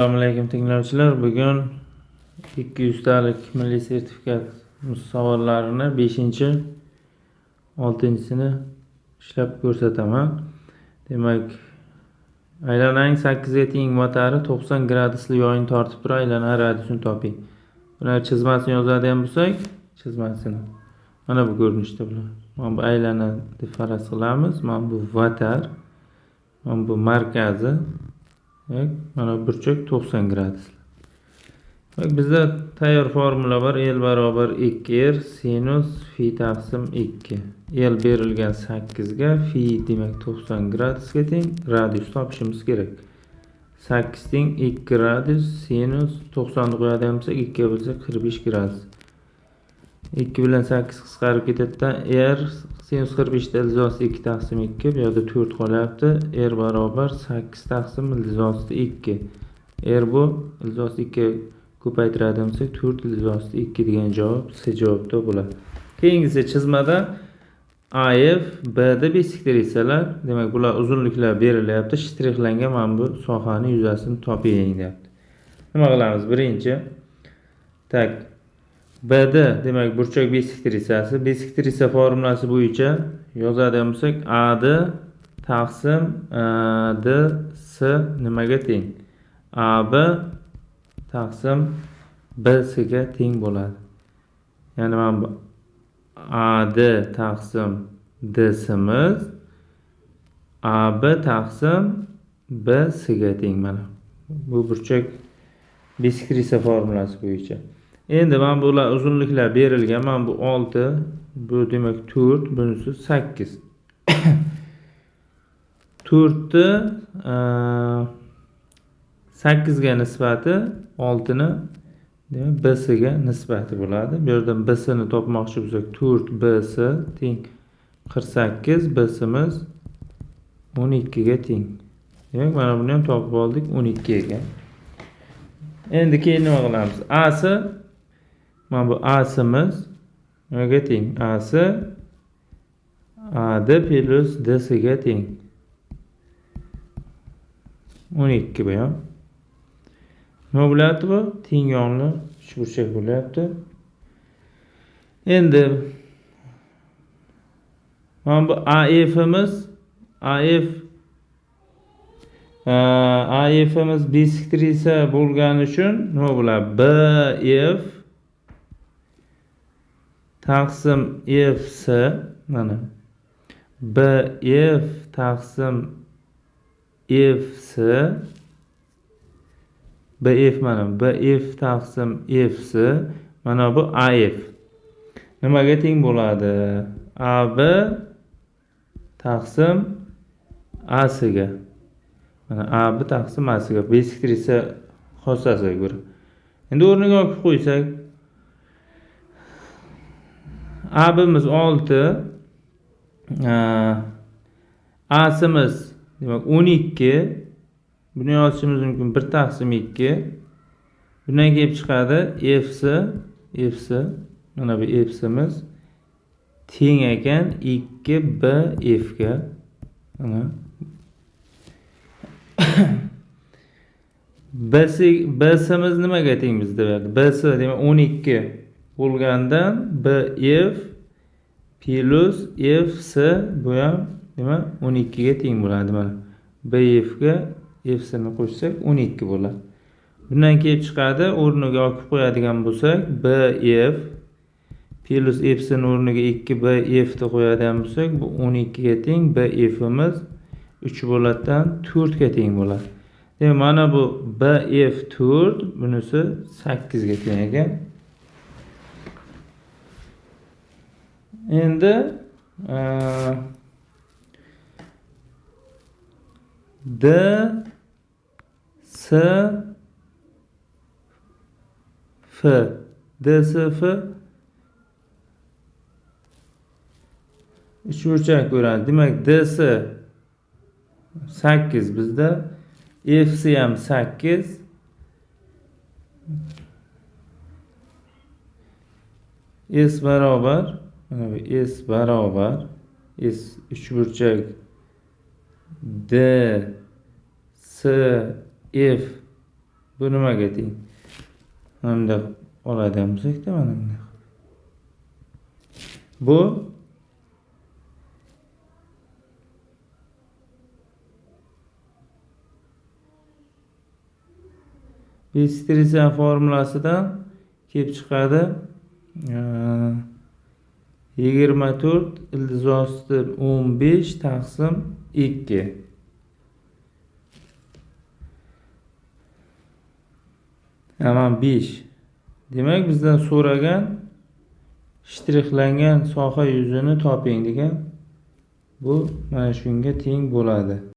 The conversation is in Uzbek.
Assalomu alaykum tinglovchilar. Bugun 200 talik milliy sertifikat savollarini 5-6-sini ishlab ko'rsataman. Demak, aylananing 8 ga teng motori 90 gradusli yoyni tortib turib aylana radiusini toping. Buni chizmasini yozadigan bo'lsak, chizmasini mana bu ko'rinishda bo'ladi. Mana bu aylana deb faraz qilamiz. Mana bu vatar, mana bu markazi. Mana burchak 90 gradus. Bak bizda tayyor formula var. L barobar 2r sinus fi taqsim 2. L berilgan 8 ga, fi demak 90 gradusga teng, radius topishimiz kerak. 8 teng 2 radius sinus 90 ni qo'yadigan bo'lsak 2 ga bo'lsa 45 gradus. 2 bilan 8 qisqarib ketadi. R sinus 45 da ildizosi 2 taqsim 2. Bu yerda 4 qolyapti. R barobar 8 taqsim ildizosi 2. R bu ildizosi 2 ko'paytiradigan bo'lsak 4 ildizosi 2 degan javob C javobda bo'ladi. Keyingisi chizmada AF B'da besiktir esalar, demak bular uzunliklar berilyapti. Shtrixlangan mana bu sohaning yuzasini toping deyapti. Nima qilamiz? Birinchi tak B'da demak burchak besiktirisi. Besiktirisi formulasi bo'yicha yozadigan bo'lsak AD taqsim DC nimaga teng? AB taqsim BC ga teng bo'ladi. Ya'ni mana bu AD taqsim DC'miz AB taqsim BC ga teng mana. Bu burchak besiktirisi formulasi bo'yicha. Endi mana bular uzunliklar berilgan. Mana bu 6, bu demak 4, bunisi 8. 4 ni 8 ga nisbati 6 ni demak BC ga nisbati bo'ladi. Bu yerdan BC ni topmoqchi bo'lsak 4 BC teng 48, BC'miz 12 ga teng. Demak mana buni ham topib oldik 12 ekan. Endi keyin nima qilamiz? AC mana bu AC'miz nimaga teng? AC AD plus DC ga teng. 12 bu ham. Nima bo'lyapti bu? Teng yonli uchburchak bo'lyapti. Endi mana bu AF'imiz AF'imiz besiktirisi bo'lgani uchun nima bo'ladi? BF taqsim FC mana BF taqsim FC BF mana BF taqsim FC mana bu AF nimaga teng bo'ladi? AB taqsim AC ga. Mana AB taqsim AC ga besiktirisi xossasiga ko'ra. Endi o'rniga olib qo'ysak AB'miz 6, AC'miz demak 12. Buni yozishimiz mumkin 1 taqsim 2. Bundan kelib chiqadi FC mana bu FC'miz teng ekan 2BF ga. Mana BC'miz nimaga teng bizda? BC demak 12 bo'lgandan BF plus FC bu ham demak 12 ga teng bo'ladi mana. BF ga FC ni qo'shsak 12 bo'ladi. Bundan kelib chiqadi, o'rniga olib qo'yadigan bo'lsak BF plus FC ni o'rniga 2BF ni qo'yadigan bo'lsak bu 12 ga teng, BF'imiz 3 bo'ladidan 4 ga teng bo'ladi. Demak mana bu BF 4, bunisi 8 ga teng ekan. Endi DCF uchburchak ko'radi. Demak DC 8 bizda, FC ham 8. S barobar mana bu S barobar S uchburchak D S F Bu nimaga teng? Hamda oladigan mana buni. Bu Bestrisen formulasidan kelib chiqadi. 24 ildizosti 15 taqsim 2. Tamam 5. Demak bizdan so'ragan shtrixlangan soha yuzini toping degan. Bu mana shunga teng bo'ladi.